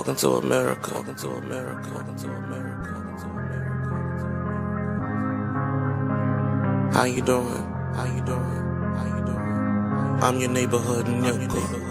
Welcome to America. Welcome to America. Welcome to America. Welcome to America. How you doing? How you doing? How you doing? I'm your neighborhood nigga.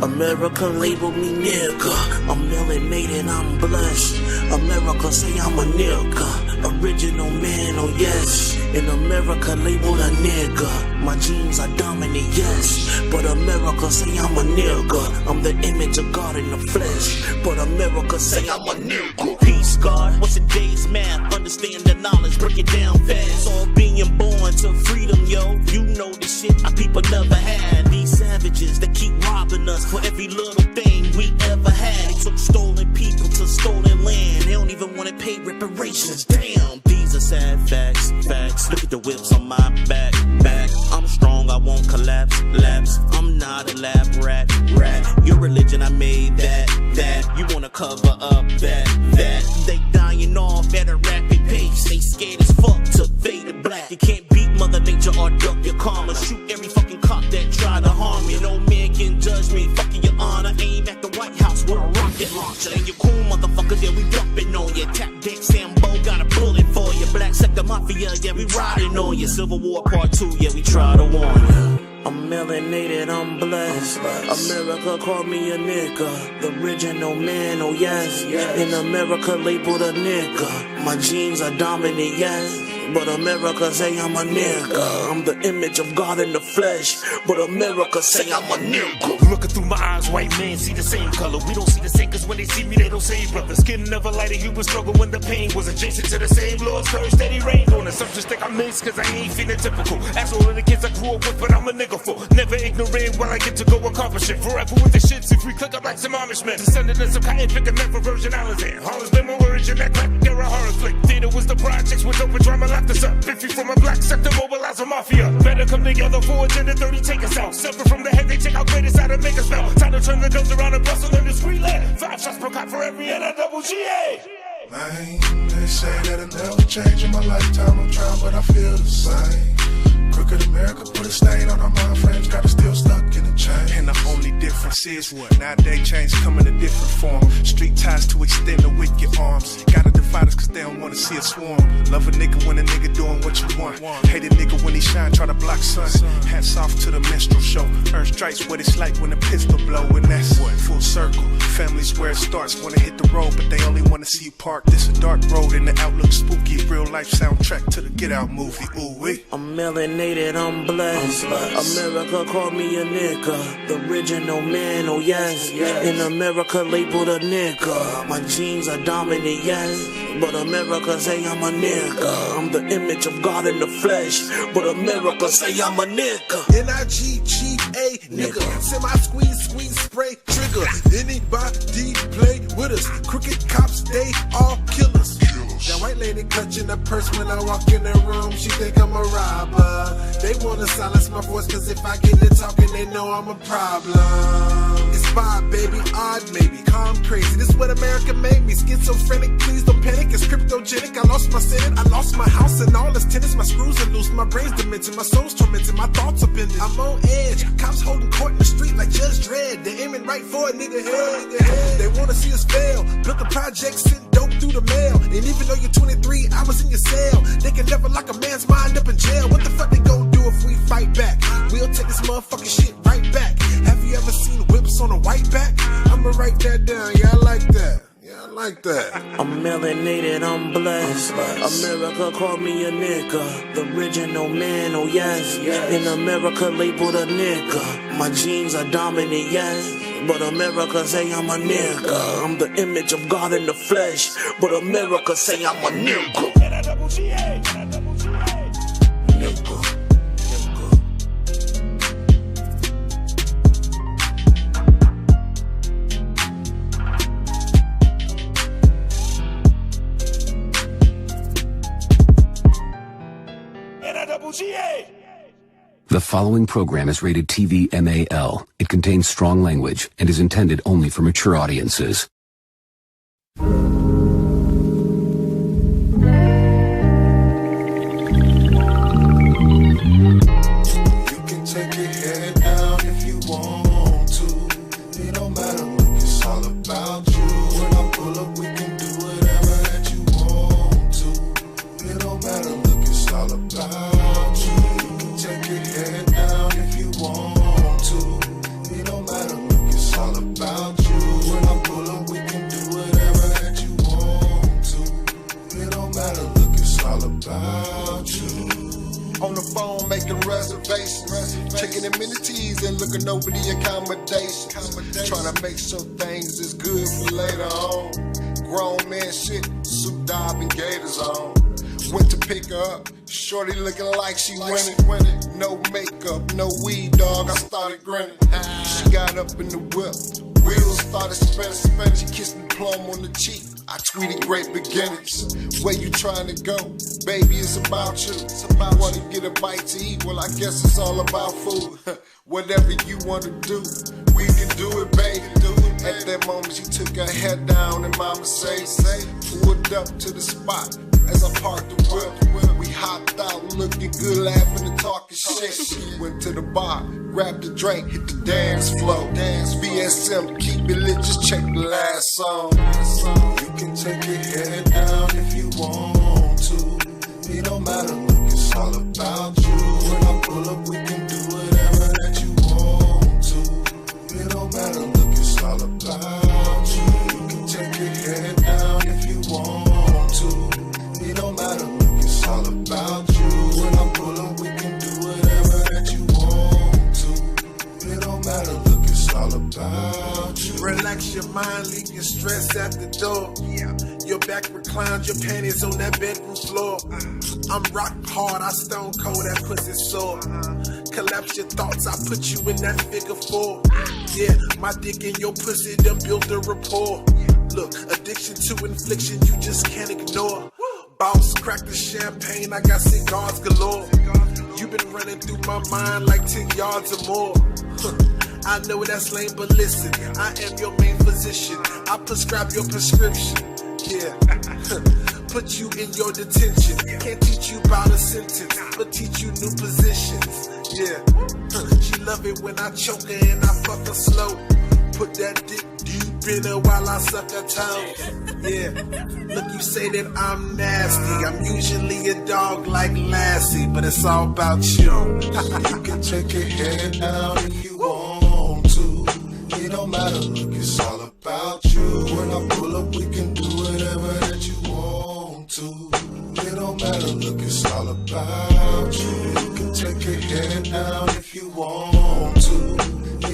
America label me nigga. I'm melanated, I'm blessed. America say I'm a nigga. Original man, oh yes. In America label a nigga. My genes are dominant, yes. But America say I'm a nigga. I'm the image of God in the flesh. But America say I'm a nigga. Peace, God. What's a day's math? Understand the knowledge, break it down fast. All being born to freedom, yo. You know the shit our people never had. These savages that keep robbing us for every little thing we ever had. They took stolen people to stolen land. They don't even want to pay reparations. Damn, these are sad facts. Look at the whips on my back. I'm strong, I won't collapse. I'm not a lab rat. Your religion, I made that. You wanna cover up that. They dying off at a rapid pace. They scared as fuck to fade to black. You can't beat Mother Nature or duck your karma. Shoot every fucking cop that try to harm you. No man can judge me, fucking your honor. Aim at the White House with a rocket launcher. And you cool motherfuckers, yeah, we dumping on you. Tap dick, Sambo, got a bullet for you. Black sector mafia, yeah, we riding on you. Civil War Part 2, yeah, we try to warn you. I'm melanated, I'm blessed. America called me a nigga. The original man, oh yes. In America labeled a nigga. My genes are dominant, yes. But America say I'm a nigga. I'm the image of God in the flesh. But America say I'm a nigga. Looking through my eyes, white men see the same color. We don't see the same, cause when they see me, they don't say brother. Skin never lighter, human struggle when the pain was adjacent to the same Lord's curse that he reigned on us. Some just think I'm mixed, cause I ain't feeling typical. Ask all of the kids I grew up with, but I'm a nigga for. Never ignorant while I get to go accomplish it. Forever with the shits, if we click up like some Amish men. Descended in some cotton picking never Virgin Islands in. Harlem's been my origin, that crack, they're a horror flick. Theater was the projects with open drama locked us up. 50 from a black sector, mobilize a mafia. Better come together for agenda 30, take us out. Separate from the head, they take our greatest out and make us melt. Time to turn the guns around and bustle in the street land. 5 shots per cop for every N.A.G.A. Man, they say that it'll never change in my lifetime. I'm trying, but I feel the same. Crooked America put a stain on our mind frames, got us still stuck in a chain. And the only difference is what? Nowadays change come in a different form. Street ties to extend the wicked arms. Gotta divide us cause they don't wanna see us swarm. Love a nigga when a nigga doing what you want. Hate a nigga when he shine, try to block sun. Hats off to the minstrel show. Earn stripes what it's like when a pistol blow. And that's what? Full circle. Family's where it starts. Wanna hit the road, but they only wanna see you park. This a dark road and the outlook spooky. Real life soundtrack to the Get Out movie. Ooh wee. I'm melanated, I'm blessed. America called me a nigga. The original man, oh yes. In America labeled a nigga. My genes are dominant, yes. But America say I'm a nigga. I'm the image of God in the flesh. But America say I'm a nigga. N-I-G-G-A, nigga. Semi-squeeze, spray, trigger. Anybody play with us? Crooked cops, they all killers. That white lady clutching a purse when I walk in the room. She think I'm a robber. They wanna silence my voice, cause if I get to talking, they know I'm a problem. It's vibe, baby, odd maybe, calm crazy. This is what America made me. Schizophrenic, please don't panic. It's cryptogenic. I lost my senate, I lost my house and all its tenants. My screws are loose, my brain's demented, my soul's tormented, my thoughts are bending. I'm on edge, cops holding court in the street like Judge Dredd. They aiming right for a nigga head. They wanna see us fail. Built the project, sent dope through the mail. And even though you're 23, I was in your cell. They can never lock a man's mind up in jail. What the fuck they gon' do if we fight back? We'll take this motherfucking shit right back. Have you ever seen whips on a white back? I'ma write that down, yeah, I like that. Yeah, I like that. I'm melanated, I'm blessed. America called me a nigga. The original man, oh yes. In America labeled a nigga. My genes are dominant, yes. But America say I'm a nigga. I'm the image of God in the flesh. But America say I'm a nigga. N.A.G.A. The following program is rated TV MAL. It contains strong language and is intended only for mature audiences. You can take your head down if you want to. It don't matter what you don't matter, look, it's all about you. On the phone making reservations, checking amenities and looking over the accommodations. Trying to make sure things is good for later on. Grown man shit, suit, dive, and gators on. Went to pick her up, shorty looking like she winning. No makeup, no weed, dog, I started grinning. She got up in the whip, wheels started spinning. She kissed me plum on the cheek, I tweeted great beginnings. Where you trying to go? Baby, it's about you. Wanna get a bite to eat? Well, I guess it's all about food. Whatever you wanna do, we can do it, baby. At that moment, she took her head down and mama say, pulled up to the spot. As I parked the whip, we hopped out, looking good, laughing and talking shit. Went to the bar, grabbed a drink, hit the dance floor. B.S.M, keep it lit, just check the last song. You can take your head down if you want to. It don't matter, look, it's all about you. When I pull up, we can do whatever that you want to. It don't matter, look, it's all about you. You can take your head down if you want to. It don't matter, look, it's all about you. When I pull up, we can do whatever that you want to. It don't matter, look, it's all about you. Relax your mind, leave your stress at the door. Your back reclines, your panties on that bedroom floor. I'm rock hard, I stone cold, that pussy sore. Collapse your thoughts, I put you in that figure 4. Yeah, my dick in your pussy done built a rapport. Look, addiction to infliction, you just can't ignore. Boss, crack the champagne, I got cigars galore. You been running through my mind like 10 yards or more. I know that's lame, but listen, I am your main physician. I prescribe your prescription. Yeah, put you in your detention. Can't teach you about a sentence, but teach you new positions. Yeah, she love it when I choke her and I fuck her slow. Put that dick deep in her while I suck her toes. Yeah, look, you say that I'm nasty. I'm usually a dog like Lassie, but it's all about you. You can take your head down if you want to. It don't matter, look, it's all about you. When I pull up, we can do whatever that you want to. It don't matter, look, it's all about you. You can take your head down if you want to.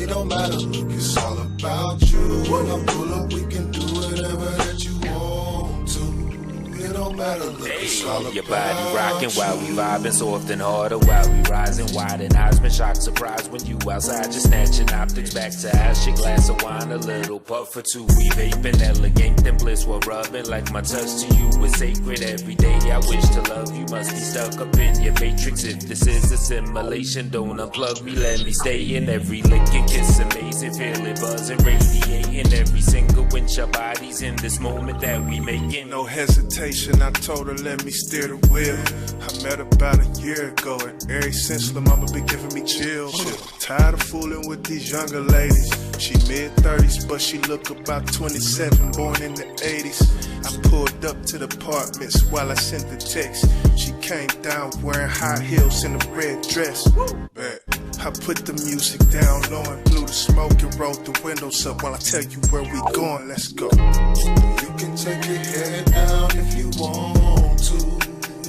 It don't matter, look, it's all about you. When I pull up, we can do whatever that you want to. It don't matter, look, it's all about you. Your body rocking while we vibing, soft and harder while we rising. Wide and eyes been shocked, surprised when you outside, just snatching optics back to eyes. Your glass of wine, a little puff or two. We vaping, elegant and bliss. We're rubbing like my touch to you is sacred. Every day I wish to love you, must be stuck up in your matrix. If this is a simulation, don't unplug me, let me stay in. Every lick and kiss amazing, feel it buzzing, radiating. Every single inch of bodies in this moment that we making. No hesitation, I told her let me steer the wheel. I met her about a year ago, and ever since the mama been giving me chills. Tired of fooling with these younger ladies. She mid-30s, but she look about 27, born in the 80s. I pulled up to the apartments while I sent the text. She came down wearing high heels and a red dress. Bet. I put the music down low and blew the smoke and rolled the windows up while I tell you where we going. Let's go. You can take your head down if you want to.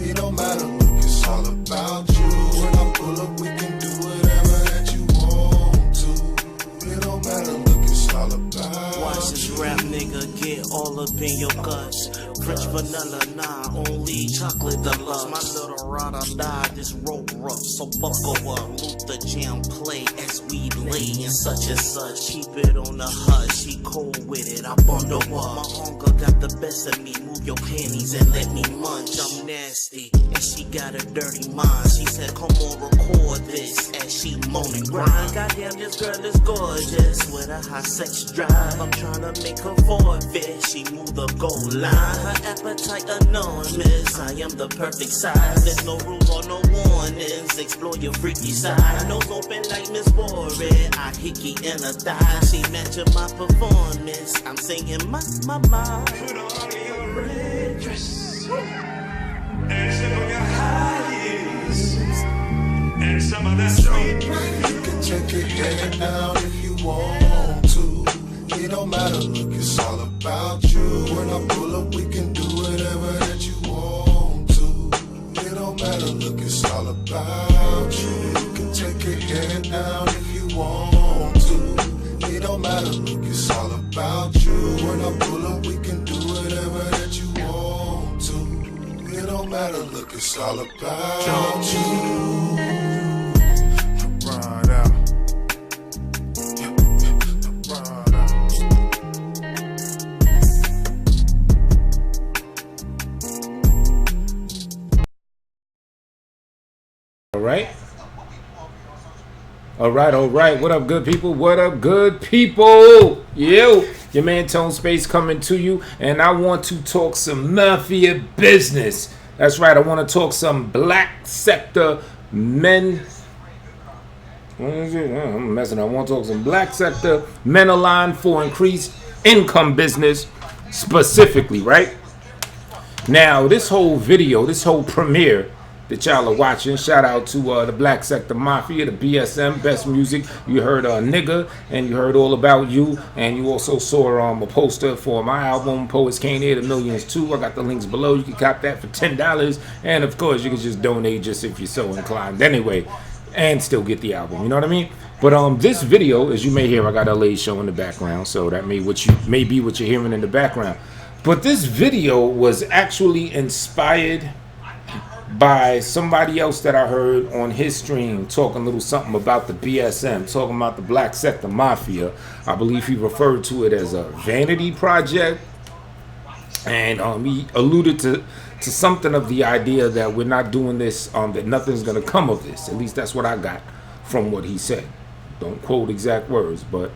It don't matter, look, it's all about you. When I pull up, we can do whatever that you want to. It don't matter, look, it's all about Watch this rap nigga get all up in your guts. French vanilla, nah, only chocolate deluxe. My little rada died, this rope rough, so buckle up. Luther Jam play as we lay and such and such. Keep it on the hush, she cold with it, I bundle up. My hunger got the best of me, move your panties and let me munch. I'm nasty, and she got a dirty mind. She said, come on, record this, as she moaning grind. Goddamn, this girl is gorgeous, with a high sex drive. I'm trying to make her forfeit, she move the goal line. Her appetite enormous, I am the perfect size. There's no rules or no warnings, explore your freaky side. Nose open like Miss Warren, I hickey in her thigh. She matching my performance, I'm singing my. Put on your red dress and slip on your high heels and some of that sweet. You can take your head down if you want to. It don't matter, look, it's all about you. When I pull up, we can do whatever that you want about you. You can take your head down if you want to. It don't matter, look, it's all about you. When I pull up, we can do whatever that you want to. It don't matter, look, it's all about you. Ride out. Ride out. All right. What up, good people? What up, good people? Yo, your man Tone Space coming to you, and I want to talk some mafia business. That's right, I want to talk some black sector men. I'm messing up. I want to talk some black sector men aligned for increased income business specifically, right? Now, this whole video, this whole premiere that y'all are watching, shout out to the Black Sector Mafia, the B.S.M, Best Music. You heard Nigga, and you heard All About You, and you also saw a poster for my album, Poets Can't Hear the Millions 2. I got the links below. You can cop that for $10, and of course, you can just donate just if you're so inclined anyway, and still get the album, you know what I mean? But this video, as you may hear, I got LA show in the background, so that may be what you're hearing in the background. But this video was actually inspired by somebody else that I heard on his stream talking a little something about the BSM, talking about the Black Sector Mafia. I believe he referred to it as a vanity project, and he alluded to something of the idea that we're not doing this, that nothing's gonna come of this. At least that's what I got from what he said. Don't quote exact words, but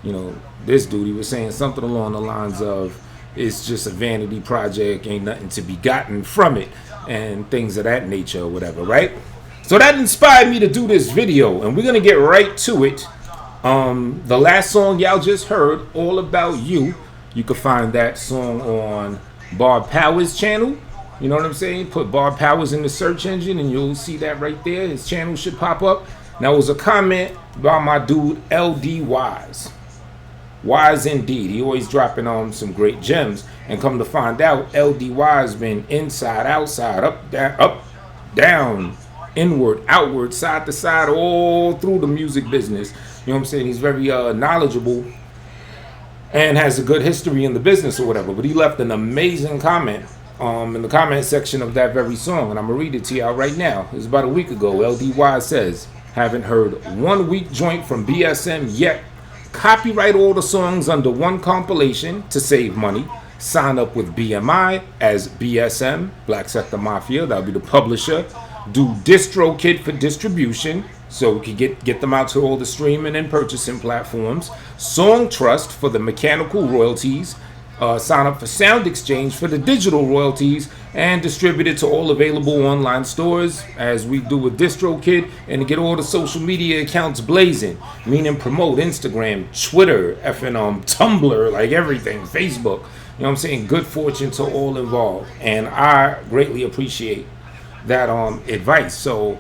you know, this dude, he was saying something along the lines of, it's just a vanity project, ain't nothing to be gotten from it, and things of that nature or whatever, right? So that inspired me to do this video, and we're gonna get right to it. The last song y'all just heard, All About You, you can find that song on Bob Powers' channel. You know what I'm saying? Put Bob Powers in the search engine and you'll see that right there. His channel should pop up. Now, it was a comment by my dude LD Wyze. Wyze indeed. He always dropping on some great gems. And come to find out, LD Wyze been inside, outside, up, down, inward, outward, side to side, all through the music business. You know what I'm saying? He's very knowledgeable and has a good history in the business or whatever. But he left an amazing comment in the comment section of that very song. And I'm going to read it to y'all right now. It was about a week ago. LD Wyze says, haven't heard one weak joint from BSM yet. Copyright all the songs under one compilation to save money. Sign up with BMI as BSM, Black Sector Mafia. That'll be the publisher. Do DistroKid for distribution, so we can get them out to all the streaming and purchasing platforms. Song Trust for the mechanical royalties. Sign up for Sound Exchange for the digital royalties, and distribute it to all available online stores, as we do with DistroKid, and to get all the social media accounts blazing, meaning promote Instagram, Twitter, Tumblr, like everything, Facebook. You know what I'm saying? Good fortune to all involved, and I greatly appreciate that advice. So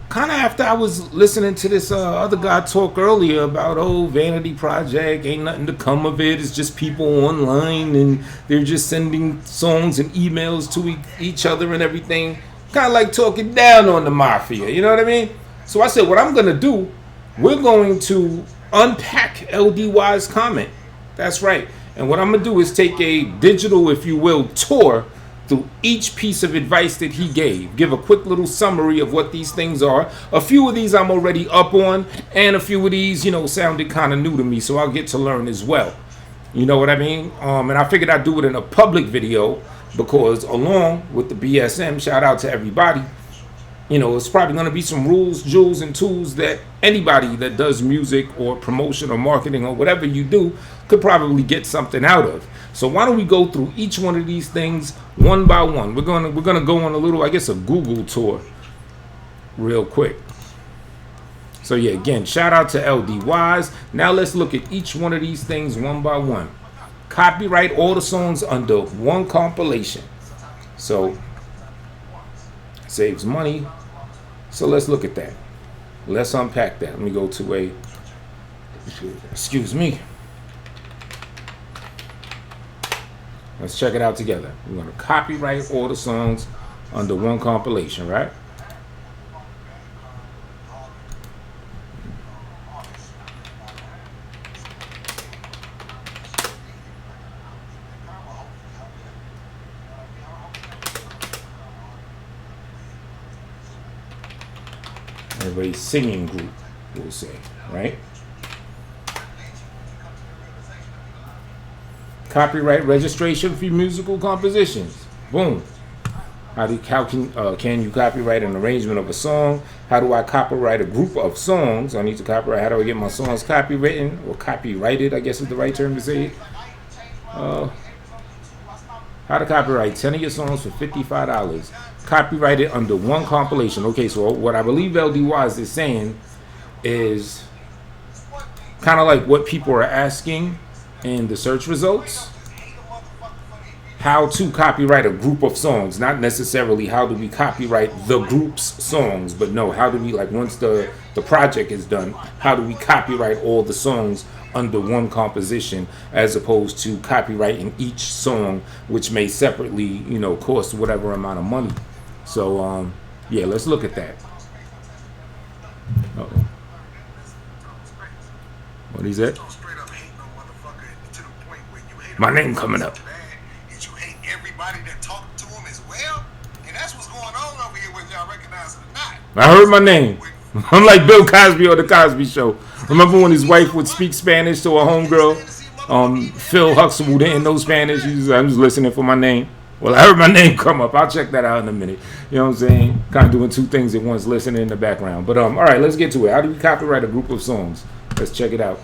kind of after I was listening to this other guy talk earlier about, vanity project, ain't nothing to come of it, it's just people online and they're just sending songs and emails to each other and everything, kind of like talking down on the mafia, you know what I mean? So I said, what I'm gonna do, we're going to unpack LD Wyze's comment. That's right. And what I'm gonna do is take a digital, if you will, tour through each piece of advice that he gave. Give a quick little summary of what these things are. A few of these I'm already up on, and a few of these, sounded kind of new to me, so I'll get to learn as well. You know what I mean? And I figured I'd do it in a public video, because along with the BSM, shout out to everybody, it's probably going to be some rules, jewels, and tools that anybody that does music or promotion or marketing or whatever you do could probably get something out of. So why don't we go through each one of these things one by one? We're gonna go on a little, I guess, a Google tour real quick. So yeah, again, shout out to LD Wyze. Now let's look at each one of these things one by one. Copyright all the songs under one compilation. So saves money. So let's look at that. Let's unpack that. Let me go to excuse me. Let's check it out together. We're going to copyright all the songs under one compilation, right? Or a singing group, we'll say, right? Copyright registration for musical compositions. Boom. How can you copyright an arrangement of a song? How do I copyright a group of songs? I need to copyright. How do I get my songs copywritten or copyrighted? I guess is the right term to say it. How to copyright 10 of your songs for $55. Copyrighted under one compilation. Okay, so what I believe LD Wyze is saying is kind of like what people are asking in the search results. How to copyright a group of songs, not necessarily how do we copyright the group's songs, but no, how do we, like, once the project is done, how do we copyright all the songs under one composition, as opposed to copyrighting each song, which may separately, you know, cost whatever amount of money. So yeah, let's look at that. Uh-oh. What is that? My name coming up. I heard my name. I'm like Bill Cosby or the Cosby Show. Remember when his wife would speak Spanish to a homegirl? Phil Huxtable didn't know Spanish. I'm just listening for my name. Well, I heard my name come up. I'll check that out in a minute. You know what I'm saying? Kind of doing two things at once, listening in the background. But all right, let's get to it. How do we copyright a group of songs? Let's check it out.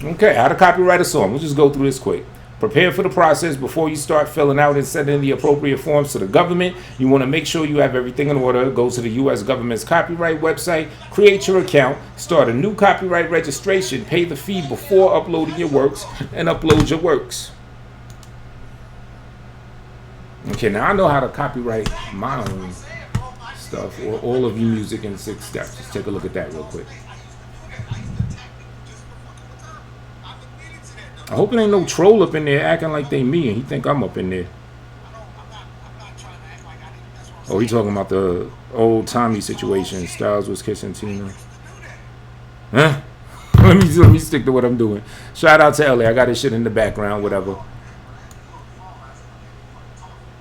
Okay, how to copyright a song. We'll just go through this quick. Prepare for the process before you start filling out and sending the appropriate forms to the government. You want to make sure you have everything in order. Go to the U.S. government's copyright website, create your account, start a new copyright registration, pay the fee before uploading your works, and upload your works. Okay, now I know how to copyright my own stuff, or all of you music in 6 steps. Let's take a look at that real quick. I hope it ain't no troll up in there acting like they me and he think I'm up in there. Oh, he talking about the old Tommy situation. Styles was kissing Tina. Huh? Let me stick to what I'm doing. Shout out to LA. I got this shit in the background, whatever.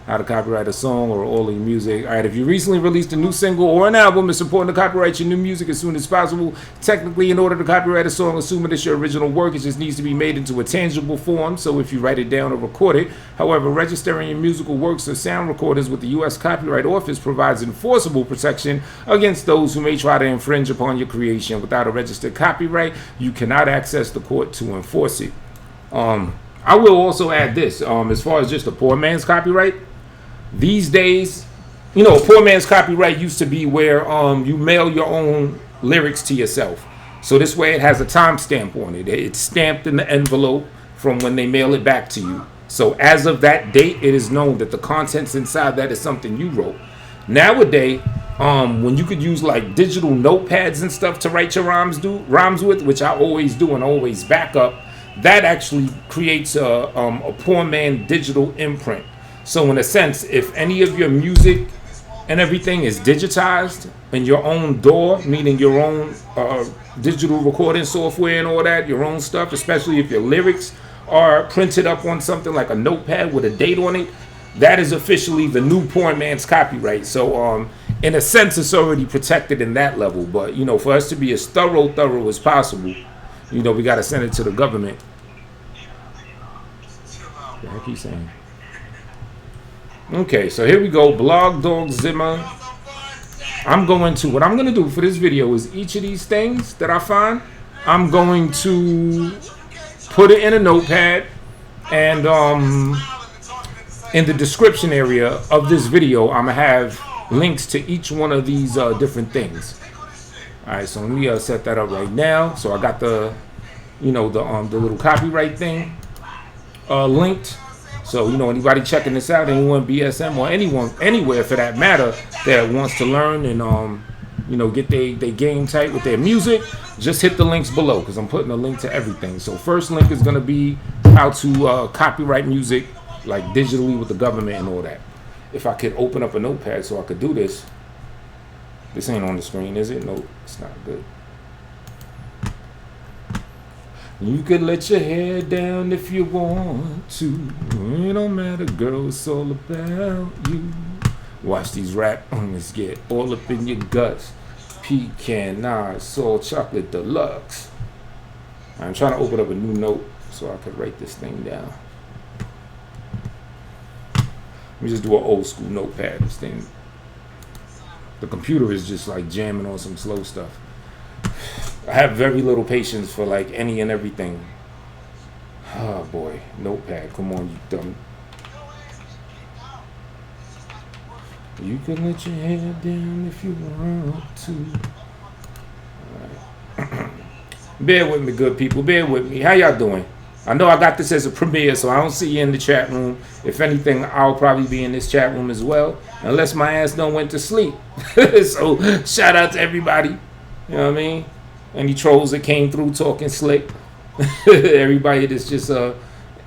How to copyright a song or all of your music. All right, if you recently released a new single or an album, it's important to copyright your new music as soon as possible. Technically, in order to copyright a song, assuming it's your original work, it just needs to be made into a tangible form. So if you write it down or record it. However, registering your musical works or sound recordings with the U.S. Copyright Office provides enforceable protection against those who may try to infringe upon your creation. Without a registered copyright, you cannot access the court to enforce it. I will also add this, as far as just a poor man's copyright. These days, you know, a poor man's copyright used to be where you mail your own lyrics to yourself. So this way it has a timestamp on it. It's stamped in the envelope from when they mail it back to you. So as of that date, it is known that the contents inside that is something you wrote. Nowadays, when you could use like digital notepads and stuff to write your rhymes with, which I always do and always back up, that actually creates a poor man digital imprint. So in a sense, if any of your music and everything is digitized in your own DAW, meaning your own digital recording software and all that, your own stuff, especially if your lyrics are printed up on something like a notepad with a date on it, that is officially the new poor man's copyright. So in a sense, it's already protected in that level. But, you know, for us to be as thorough as possible, you know, we got to send it to the government. What the heck he's saying? Okay, so here we go. Blog Dog Zimmer. What I'm going to do for this video is each of these things that I find, I'm going to put it in a notepad, and in the description area of this video, I'm going to have links to each one of these different things. All right, so let me set that up right now. So I got the, you know, the little copyright thing linked. So, you know, anybody checking this out, anyone b.s.m or anyone, anywhere for that matter, that wants to learn and, you know, get they game tight with their music, just hit the links below because I'm putting a link to everything. So first link is going to be how to copyright music, like digitally with the government and all that. If I could open up a notepad so I could do this. This ain't on the screen, is it? No, it's not good. You could let your hair down if you want to. It don't matter, girl, it's all about you. Watch these rap owners get all up in your guts. Pecan, salt, chocolate deluxe. I'm trying to open up a new note so I could write this thing down. Let me just do an old school notepad. This thing, the computer is just like jamming on some slow stuff. I have very little patience for like any and everything. Oh boy, notepad, come on, you dumb. You can let your hair down if you want to. All right. Bear with me, good people. Bear with me. How y'all doing? I know I got this as a premiere, so I don't see you in the chat room. If anything, I'll probably be in this chat room as well, unless my ass done went to sleep. So shout out to everybody. You know what I mean? Any trolls that came through talking slick. Everybody that's just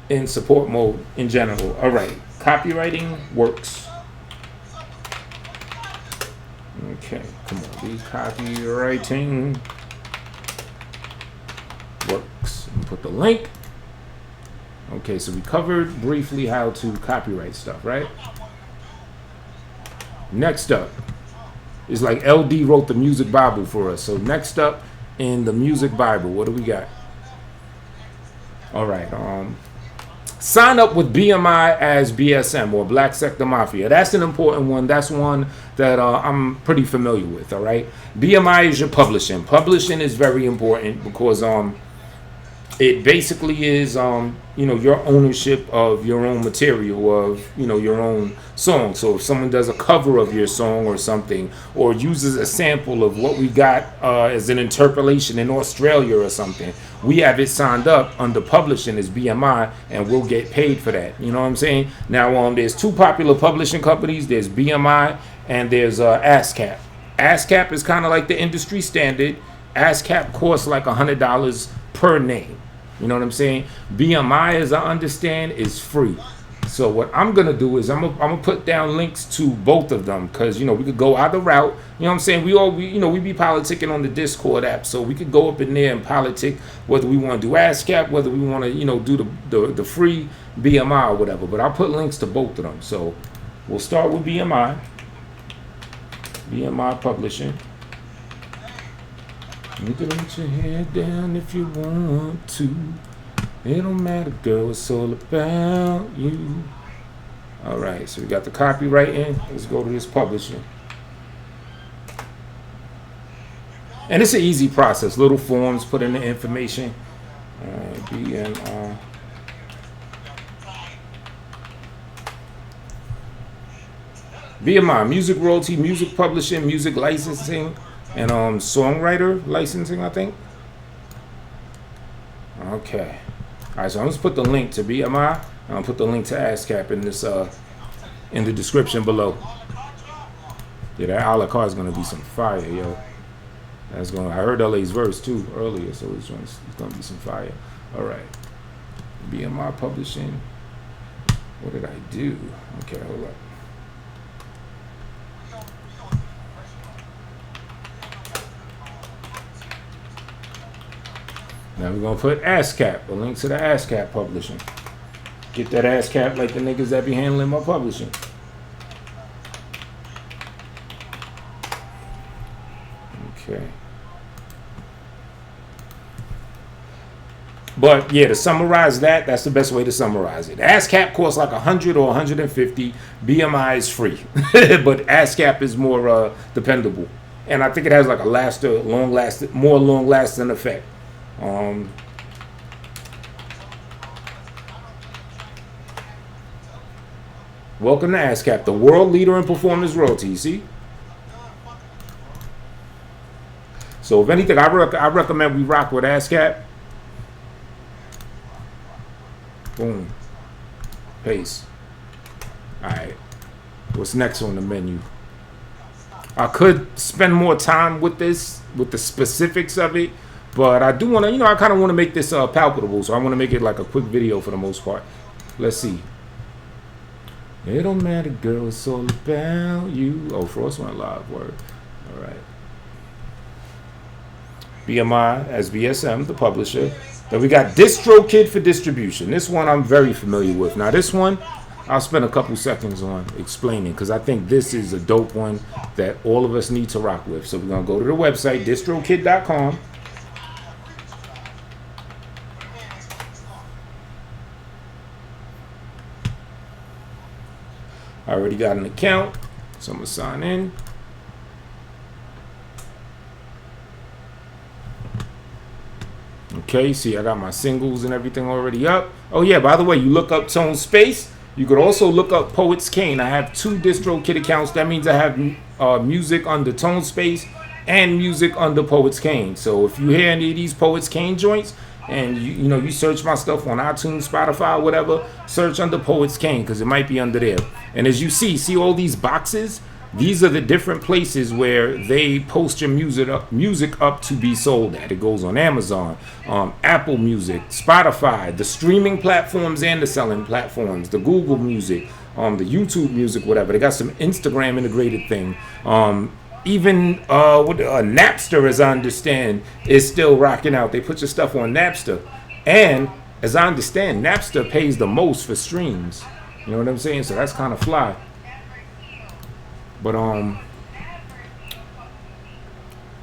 in support mode in general. All right. Copywriting works. Okay, come on. These copywriting works. Put the link. Okay, so we covered briefly how to copyright stuff, right? Next up is like LD wrote the music Bible for us. So next up in the music Bible, what do we got? All right, sign up with BMI as B.S.M or Black Sector Mafia. That's an important one. That's one that I'm pretty familiar with, all right? BMI is your publishing. Publishing is very important because it basically is, your ownership of your own material, of, your own song. So if someone does a cover of your song or something, or uses a sample of what we got as an interpolation in Australia or something, we have it signed up under publishing as BMI, and we'll get paid for that. You know what I'm saying? Now, there's two popular publishing companies. There's BMI and there's ASCAP. ASCAP is kind of like the industry standard. ASCAP costs like $100 per name. You know what I'm saying? BMI, as I understand, is free. So what I'm going to do is I'm gonna put down links to both of them because, we could go either route. You know what I'm saying? We be politicking on the Discord app. So we could go up in there and politic whether we want to do ASCAP, whether we want to, do the free BMI or whatever. But I'll put links to both of them. So we'll start with BMI. BMI Publishing. You can let your head down if you want to. It don't matter, girl, it's all about you. All right, so we got the copywriting. Let's go to this publishing. And it's an easy process. Little forms, put in the information. All right, BMI. BMI, music royalty, music publishing, music licensing, and songwriter licensing, I think. Okay. All right, so I'm just put the link to BMI. I'll put the link to ASCAP in this in the description below. Yeah, that a la carte is gonna be some fire, yo. That's gonna. I heard LA's verse too earlier, so it's gonna be some fire. All right. BMI Publishing. What did I do? Okay, hold up. Now we're gonna put ASCAP, a link to the ASCAP Publishing. Get that ASCAP like the niggas that be handling my publishing. Okay. But yeah, to summarize that's the best way to summarize it. ASCAP costs like 100 or 150. BMI is free, but ASCAP is more dependable, and I think it has like a more long-lasting effect. Welcome to ASCAP, the world leader in performance royalties. See? So if anything, I recommend we rock with ASCAP. Boom. Paste. Alright. What's next on the menu? I could spend more time with this, with the specifics of it, but I do want to, I kind of want to make this palpable, so I want to make it like a quick video for the most part. Let's see. It don't matter, girl, it's all about you. Oh, Frost went live, word. All right. BMI as B.S.M, the publisher. Then we got DistroKid for distribution. This one I'm very familiar with. Now this one, I'll spend a couple seconds on explaining, because I think this is a dope one that all of us need to rock with. So we're going to go to the website, distrokid.com. I already got an account, so I'm going to sign in. Okay, see, I got my singles and everything already up. Oh yeah, by the way, you look up Tone Space. You could also look up Poets Cane. I have 2 DistroKid accounts. That means I have music under Tone Space and music under Poets Cane. So if you hear any of these Poets Cane joints and you search my stuff on iTunes, Spotify, whatever, search under Poets Cane because it might be under there. And as you see all these boxes? These are the different places where they post your music up to be sold at. It goes on Amazon, Apple Music, Spotify, the streaming platforms and the selling platforms, the Google Music, the YouTube Music, whatever. They got some Instagram integrated thing. Even Napster, as I understand, is still rocking out. They put your stuff on Napster. And as I understand, Napster pays the most for streams. You know what I'm saying? So that's kind of fly. But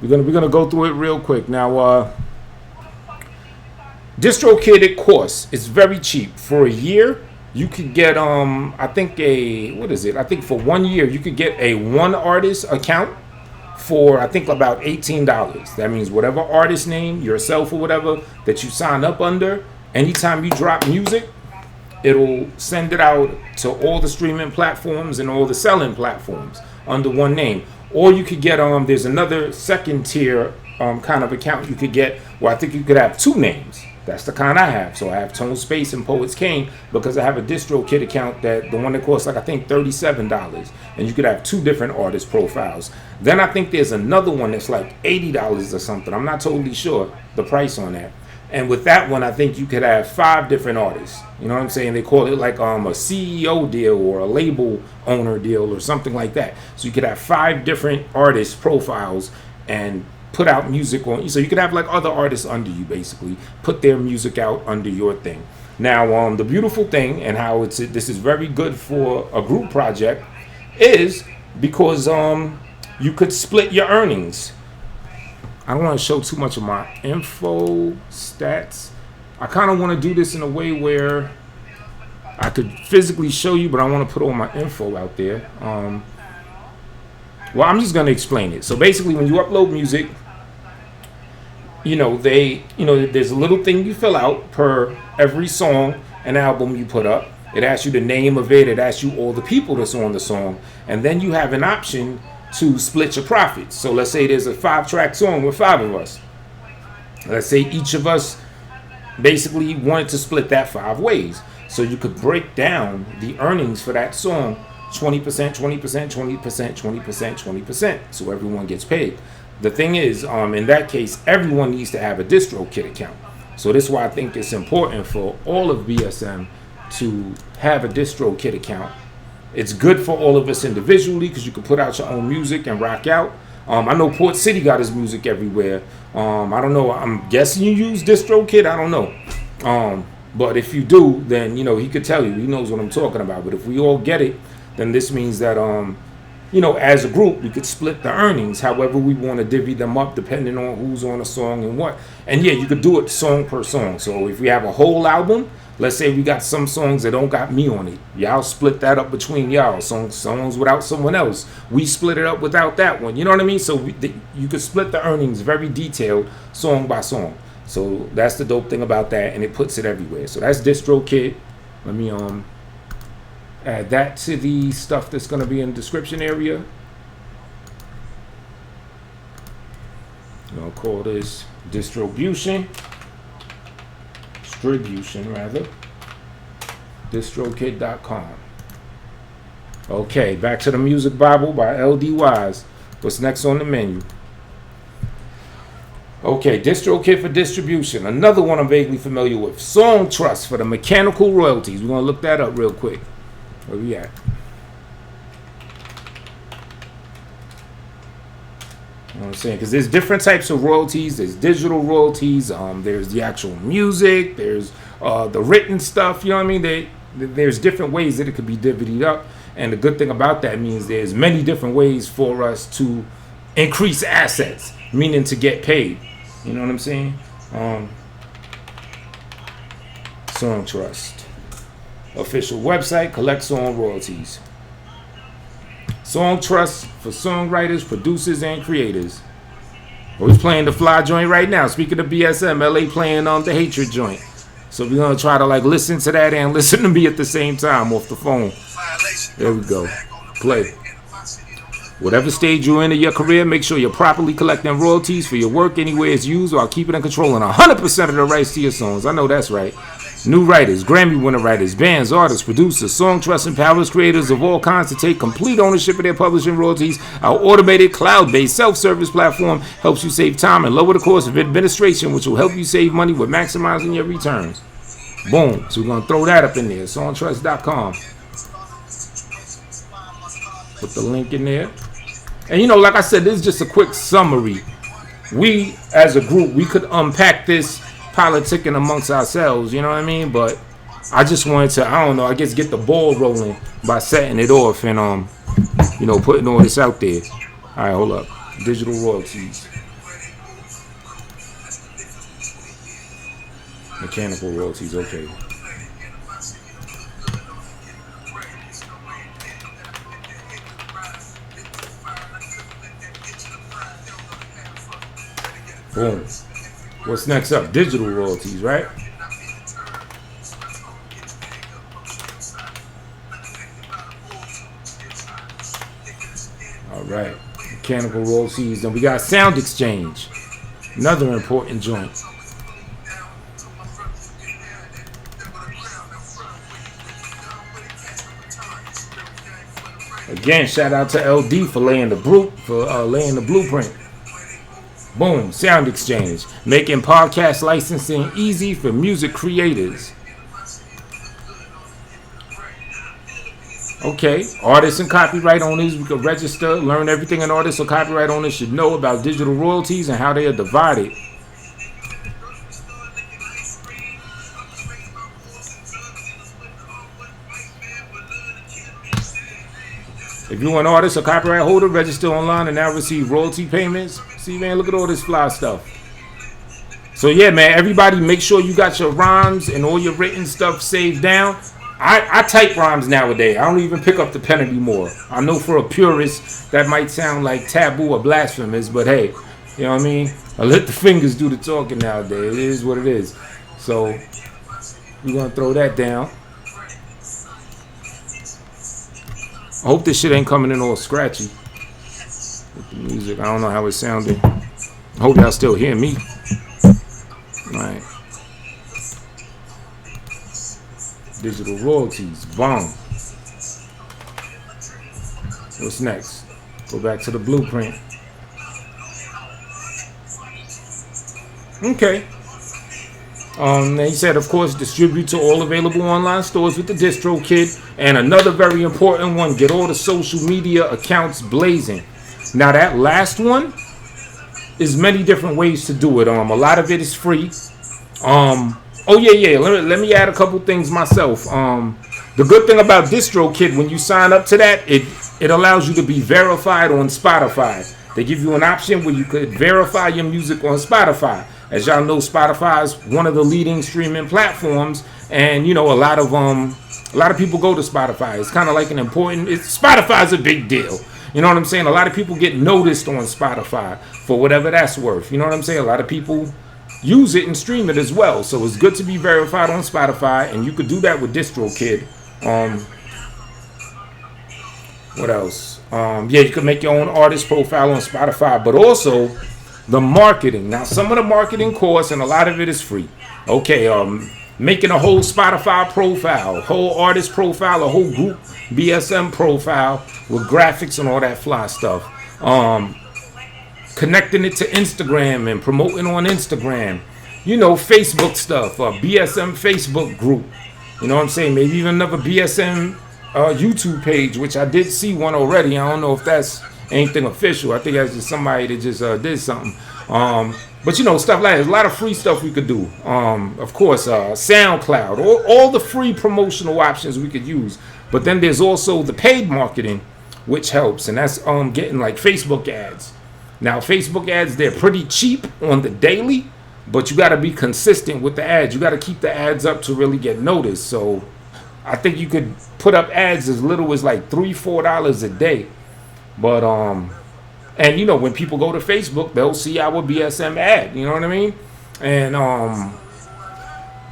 we're gonna go through it real quick now. DistroKid, it costs, it's very cheap. For a year you could get I think for 1 year you could get a 1 artist account for I think about $18. That means whatever artist name, yourself or whatever, that you sign up under, anytime you drop music, it'll send it out to all the streaming platforms and all the selling platforms under one name. Or you could get there's another second tier kind of account you could get where I think you could have 2 names. That's the kind I have. So I have Tone Space and Poets Cane because I have a DistroKid account, that the one that costs like I think $37, and you could have 2 different artist profiles. Then I think there's another one that's like $80 or something. I'm not totally sure the price on that. And with that one, I think you could have 5 different artists. You know what I'm saying? They call it like a CEO deal or a label owner deal or something like that. So you could have 5 different artist profiles and put out music on. So you could have like other artists under you, basically put their music out under your thing. Now, the beautiful thing and how this is very good for a group project is because you could split your earnings. I don't want to show too much of my info stats. I kind of want to do this in a way where I could physically show you, but I want to put all my info out there. Well, I'm just going to explain it. So basically, when you upload music, there's a little thing you fill out per every song and album you put up. It asks you the name of it. It asks you all the people that's on the song. And then you have an option to split your profits. So let's say there's a 5-track song with 5 of us. Let's say each of us basically wanted to split that 5 ways. So you could break down the earnings for that song 20%, 20%, 20%, 20%, 20%, so everyone gets paid. The thing is, in that case, everyone needs to have a DistroKid account. So this is why I think it's important for all of BSM to have a DistroKid account. It's good for all of us individually because you can put out your own music and rock out. I know Port City got his music everywhere. I don't know. I'm guessing you use DistroKid. I don't know. But if you do, then, he could tell you. He knows what I'm talking about. But if we all get it, then this means that, as a group, we could split the earnings however we want to divvy them up depending on who's on a song and what. And, yeah, you could do it song per song. So if we have a whole album, let's say we got some songs that don't got me on it. Y'all split that up between y'all. Songs without someone else. We split it up without that one. You know what I mean? So you could split the earnings very detailed, song by song. So that's the dope thing about that, and it puts it everywhere. So that's DistroKid. Let me add that to the stuff that's going to be in the description area. I'll call this distribution rather. distrokid.com. Okay, back to the Music Bible by L.D. Wyze. What's next on the menu? Okay, DistroKid for distribution. Another one I'm vaguely familiar with. Song Trust for the mechanical royalties. We're going to look that up real quick. Where we at? You know what I'm saying? Because there's different types of royalties. There's digital royalties. There's the actual music. There's the written stuff. You know what I mean? there's different ways that it could be divvied up. And the good thing about that means there's many different ways for us to increase assets, meaning to get paid. You know what I'm saying? Song Trust. Official website, collect song royalties. Song Trust for songwriters, producers, and creators. We're playing the Fly joint right now. Speaking of B.S.M, LA playing the Hatred joint. So we're gonna try to like listen to that and listen to me at the same time off the phone. There we go. Play. Whatever stage you're in your career, make sure you're properly collecting royalties for your work anywhere it's used while keeping and controlling 100% of the rights to your songs. I know that's right. New writers, Grammy winner writers, bands, artists, producers, Song Trust empowers creators of all kinds to take complete ownership of their publishing royalties. Our automated, cloud-based self-service platform helps you save time and lower the cost of administration, which will help you save money with maximizing your returns. Boom. So we're going to throw that up in there. Songtrust.com. Put the link in there. And you know, like I said, this is just a quick summary. We, as a group, we could unpack this politicking amongst ourselves, you know what I mean? But I just wanted to, I don't know, I guess get the ball rolling by setting it off and, you know, putting all this out there. All right, hold up. Digital royalties. Mechanical royalties, okay. Boom. What's next up? Digital royalties, right? All right. Mechanical royalties. Then we got Sound Exchange. Another important joint. Again, shout out to LD for laying the blueprint. Boom, Sound Exchange, making podcast licensing easy for music creators. Okay, artists and copyright owners, we can register, learn everything an artist or copyright owner should know about digital royalties and how they are divided. If you're an artist or copyright holder, register online and now receive royalty payments. See, man, look at all this fly stuff. So, yeah, man, everybody make sure you got your rhymes and all your written stuff saved down. I type rhymes nowadays. I don't even pick up the pen anymore. I know for a purist that might sound like taboo or blasphemous, but hey, you know what I mean? I let the fingers do the talking nowadays. It is what it is. So, we're going to throw that down. I hope this shit ain't coming in all scratchy with the music. I don't know how it's sounding. I hope y'all still hear me. Alright. Digital royalties. Boom. What's next? Go back to the blueprint. Okay. He said, of course, distribute to all available online stores with the distro kit. And another very important one, get all the social media accounts blazing. Now, that last one is many different ways to do it. A lot of it is free. Oh, yeah. Let me add a couple things myself. The good thing about DistroKid, when you sign up to that, it allows you to be verified on Spotify. They give you an option where you could verify your music on Spotify. As y'all know, Spotify is one of the leading streaming platforms, and you know a lot of people go to Spotify. It's kind of like Spotify's a big deal. You know what I'm saying? A lot of people get noticed on Spotify for whatever that's worth. You know what I'm saying? A lot of people use it and stream it as well. So it's good to be verified on Spotify, and you could do that with DistroKid. What else? Yeah, you can make your own artist profile on Spotify, but also the marketing. Now, some of the marketing costs, and a lot of it is free. Okay, making a whole Spotify profile, whole artist profile, a whole group b.s.m profile with graphics and all that fly stuff. Connecting it to Instagram and promoting on Instagram. You know, Facebook stuff, b.s.m Facebook group. You know what I'm saying? Maybe even another b.s.m YouTube page, which I did see one already. I don't know if that's anything official. I think that's just somebody that just did something. But you know, stuff like there's a lot of free stuff we could do. Of course, SoundCloud, all the free promotional options we could use. But then there's also the paid marketing, which helps, and that's getting like Facebook ads. Now, Facebook ads, they're pretty cheap on the daily, but you got to be consistent with the ads. You got to keep the ads up to really get noticed. So I think you could put up ads as little as like $3-4 a day. But and you know, when people go to Facebook, they'll see our BSM ad, you know what I mean? And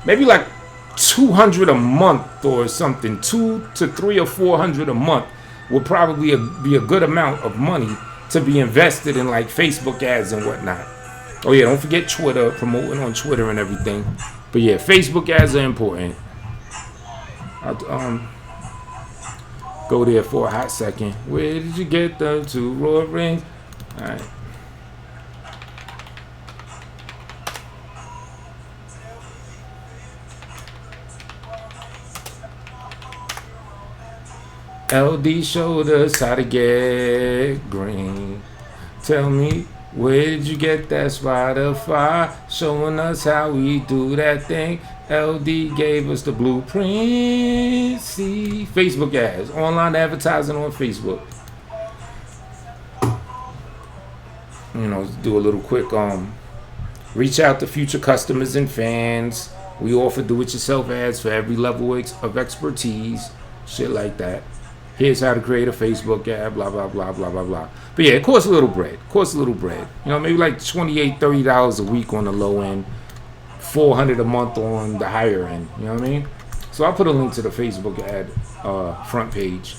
maybe like 200 a month or something, 200 to 300 or 400 a month would probably be a good amount of money to be invested in like Facebook ads and whatnot. Oh yeah, don't forget Twitter, promoting on Twitter and everything. But yeah, Facebook ads are important. I'll go there for a hot second. Where did you get the 2 raw rings? All right. LD showed us how to get green. Tell me, where did you get that Spotify? Showing us how we do that thing. LD gave us the blueprint. See, Facebook ads, online advertising on Facebook. You know, do a little quick reach out to future customers and fans. We offer do-it-yourself ads for every level of expertise, shit like that. Here's how to create a Facebook ad, blah blah blah blah blah blah. But yeah, it costs a little bread. You know, maybe like $28-30 a week on the low end, $400 a month on the higher end. You know what I mean? So I'll put a link to the Facebook ad front page.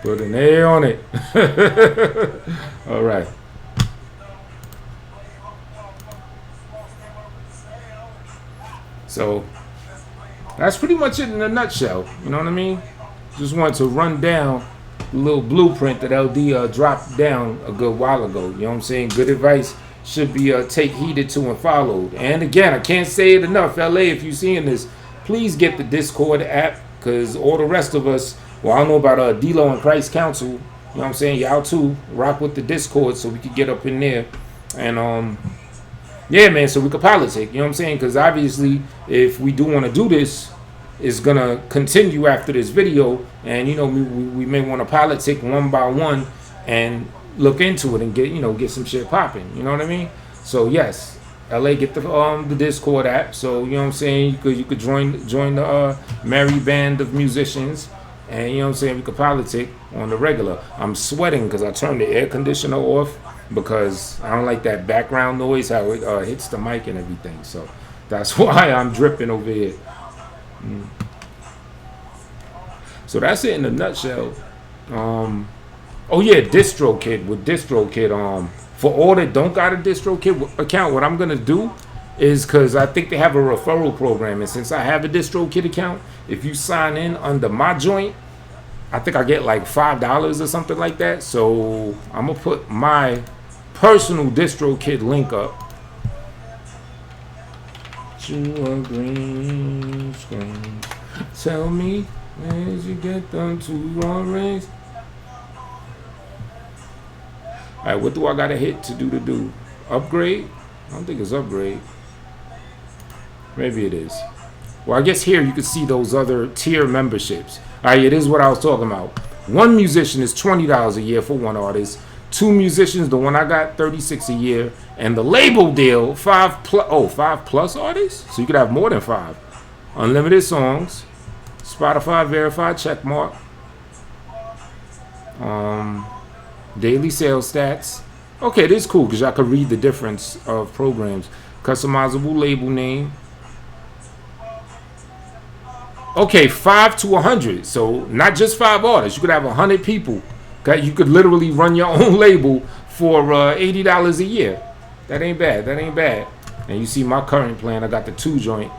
Put an A on it. All right. So that's pretty much it in a nutshell. You know what I mean? Just wanted to run down the little blueprint that LD dropped down a good while ago. You know what I'm saying? Good advice should be take heeded to and followed. And again, I can't say it enough. LA, if you're seeing this, please get the Discord app, because all the rest of us, well, I don't know about D-Lo and Christ Council. You know what I'm saying? Y'all too rock with the Discord so we could get up in there. And yeah, man, so we could politic. You know what I'm saying? Because obviously, if we do want to do this, it's going to continue after this video. And, you know, we may want to politic one by one and look into it and get some shit popping. You know what I mean? So, yes, LA, get the Discord app. So, you know what I'm saying? You could join the merry band of musicians. And, you know what I'm saying, we could politic on the regular. I'm sweating because I turned the air conditioner off because I don't like that background noise, how it hits the mic and everything. So that's why I'm dripping over here. So that's it in a nutshell. Oh yeah, DistroKid. With DistroKid, for all that don't got a DistroKid account, what I'm going to do is, because I think they have a referral program, and since I have a DistroKid account, if you sign in under my joint, I think I get like $5 or something like that. So I'm going to put my personal DistroKid link up. To a green screen. Tell me, where did you get them 2 raw rings? Alright, what do I got to hit to do? Upgrade? I don't think it's upgrade. Maybe it is. Well, I guess here you can see those other tier memberships. Alright, it is what I was talking about. One musician is $20 a year for one artist. 2 musicians, the one I got, $36 a year. And the label deal, 5 plus artists? So you could have more than 5. Unlimited songs. Spotify verified checkmark. Daily sales stats. Okay, this is cool because y'all can read the difference of programs. Customizable label name. Okay, 5 to 100. So not just 5 artists. You could have 100 people. Okay, you could literally run your own label for $80 a year. That ain't bad. And you see my current plan. I got the 2 joint.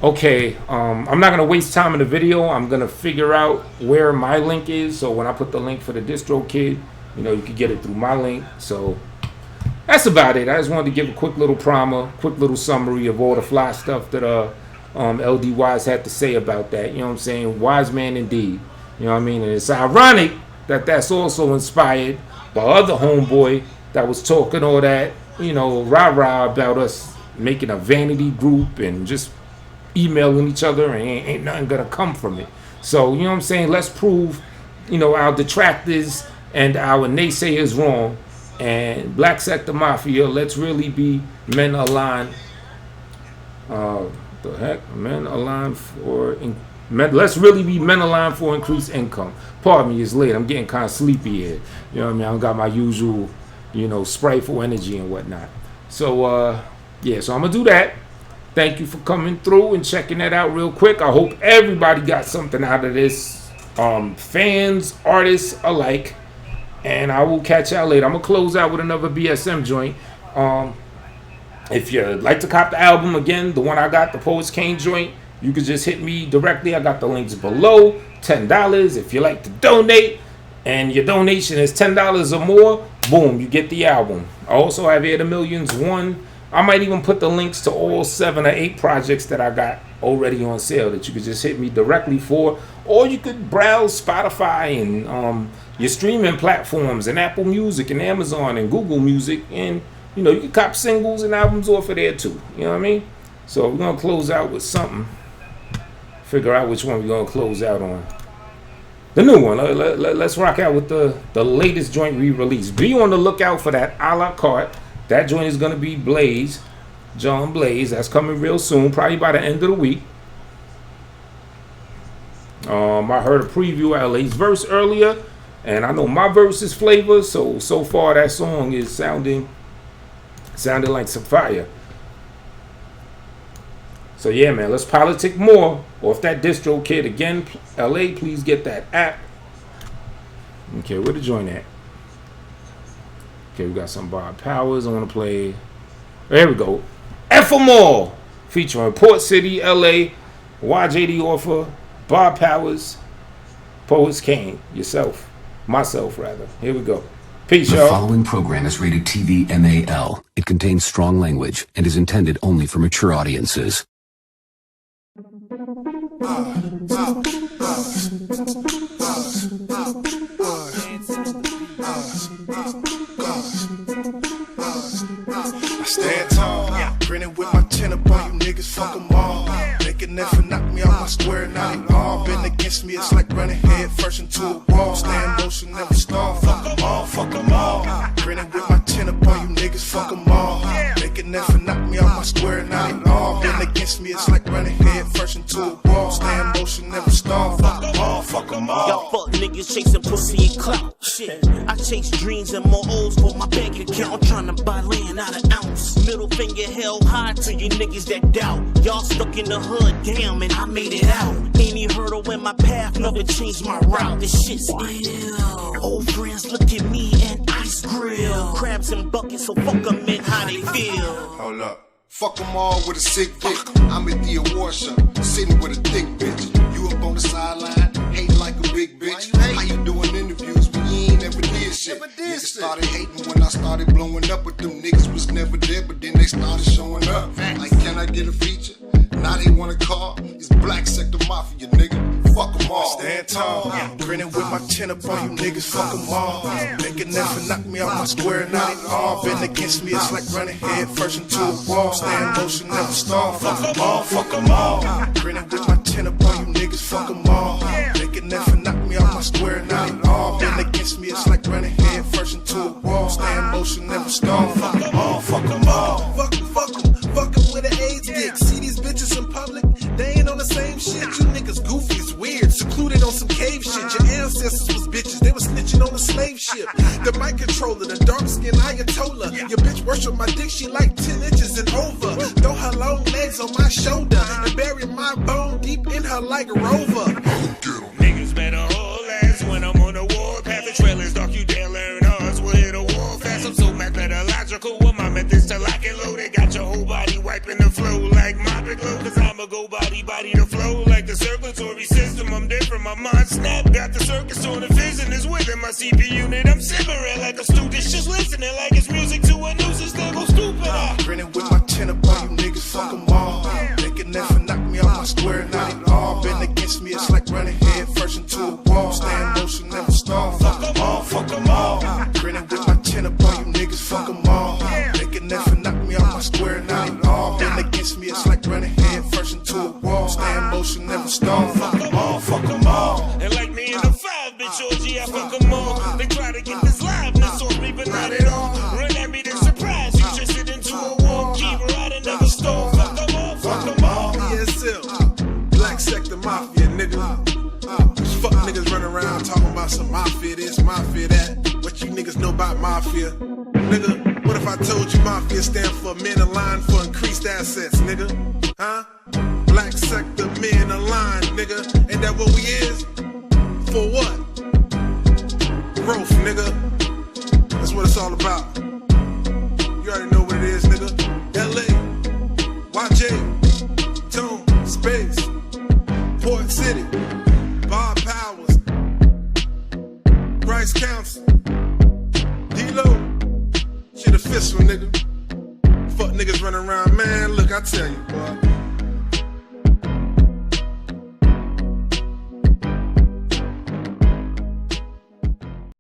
Okay, I'm not gonna waste time in the video. I'm gonna figure out where my link is. So when I put the link for the DistroKid, you know, you can get it through my link. So that's about it. I just wanted to give a quick little primer, quick little summary of all the fly stuff that LD Wyze had to say about that. You know what I'm saying? Wise man indeed. You know what I mean? And it's ironic that that's also inspired by other homeboy that was talking all that, you know, rah-rah about us making a vanity group and just emailing each other and ain't nothing gonna come from it. So, you know what I'm saying? Let's prove, you know, our detractors and our naysayers wrong. And Black Sector Mafia, let's really be men aligned. Let's really be men aligned for increased income. Pardon me, it's late. I'm getting kind of sleepy here. You know what I mean? I don't got my usual, you know, sprayful energy and whatnot. So, yeah, so I'm going to do that. Thank you for coming through and checking that out real quick. I hope everybody got something out of this. Fans, artists alike. And I will catch y'all later. I'm going to close out with another B.S.M joint. If you'd like to cop the album, again, the one I got, the Poets Cane joint, you can just hit me directly. I got the links below. $10. If you like to donate and your donation is $10 or more, boom, you get the album. I also have Air the Millions 1. I might even put the links to all 7 or 8 projects that I got already on sale that you could just hit me directly for. Or you could browse Spotify and your streaming platforms and Apple Music and Amazon and Google Music. And, you know, you can cop singles and albums off of there too. You know what I mean? So we're going to close out with something. Figure out which one we're going to close out on. The new one. Let's rock out with the latest joint we released. Be on the lookout for that a la carte. That joint is going to be Blaze. John Blaze. That's coming real soon. Probably by the end of the week. I heard a preview of LA's verse earlier. And I know my verse is flavor. So far that song is sounding like some fire. So yeah, man, let's politic more. Off that distro kid again. LA, please get that app. Okay, where the joint at? Okay, we got some Bob Powers. I want to play. There we go. M.A.F.I.A featuring Port City, LA, YJD Offer, Bob Powers, Poets Cane, myself rather. Here we go. Peace, y'all. The following program is rated TV MAL. It contains strong language and is intended only for mature audiences. I stand tall, grinning with my chin up on you niggas, fuck them all. They can never knock me off my square, now they all been against me, it's like running head first into a wall. Stay in motion, never stall, fuck them all, fuck them all. Grinning with my chin up on you niggas, fuck them all. They can never knock me off my square, now they all been against me, it's like running head first into a wall. Stay in motion, never stall, fuck them all, fuck them all. Y'all fuck niggas chasing pussy and clout. Shit, I chase dreams and more O's for my bank account. Trying to buy land out an ounce. Middle finger held high to you niggas that doubt. Y'all stuck in the hood, damn, and I made it out. Any hurdle in my path, never changed my route. This shit's ill. Old friends look at me and ice grill. Crabs and buckets, so fuck them in how they feel. Hold up. Fuck them all with a sick bitch. I'm at the award show, sitting with a thick bitch. You up on the sideline, hating like a big bitch. How you doing interviews when you ain't never did shit? Niggas started hating when I started blowing up, but them niggas was never there, but then they started showing up. Like, can I get a feature? Now they wanna call. It's Black Sector Mafia, nigga. Fuck them all. Stand tall, grinning with my chin up on you niggas, fuck them all. They can never knock me off my square, now they all been against me, it's like running head first into a wall. Stay in motion, never stall, fuck them all, fuck them all. Grinning with my chin up on you niggas, fuck them all. They can never knock me off my square, now they all been against me, it's like running head first into a wall. Stay in motion, never stall, fuck them all, fuck them all. Fuck 'em with an AIDS dick. See these bitches in public, they ain't on the same shit. You niggas goofy, it's weird, secluded on some cave shit. Your ancestors was bitches, they was snitching on the slave ship. The mic controller, the dark skin Ayatollah. Your bitch worship my dick, she like 10 inches and over. Throw her long legs on my shoulder and bury my bone deep in her like a rover. Niggas better hold ass when I'm on the warpath. The trailers dark, you dare learn ours. We'll hit a war fast. I'm so methodological with my methods to lock and load. They got your whole body wiping the flow like mopping glow. Cause I'ma go body to flow like the circulatory system. I'm different, my mind snap. Got the circus on the vision is within my CP unit. I'm simmering like a student, just listening like it's music to a nuisance. They go stupid. Grinning with my chin up on you niggas, fuck them all. They can never knock me off square, not at all. Been against me, it's like running head first into a wall. Stay in motion, never stall. Fuck them all, fuck them all. And like me in the 5, bitch, OG, I fuck them all. They try to get this liveness off me, but not at all. Run at me, they're surprised. You twisted into a wall. Keep riding, never stall. Fuck them all, fuck them all. B.S.M. Black Sector Mafia, nigga. Fuck niggas running around talking about some mafia this, mafia that. What you niggas know about mafia? Nigga, what if I told you mafia stand for men aligned for increased assets, nigga? Huh? Black sector, men aligned, nigga. Ain't that what we is? For what? Growth, nigga. That's what it's all about. You already know what it is, nigga. L.A., YJ, Tone, Space, Port City, Bob Powers, Bryce Council, D-Lo. Shit official, nigga. Fuck niggas running around, man. Look, I tell you, boy.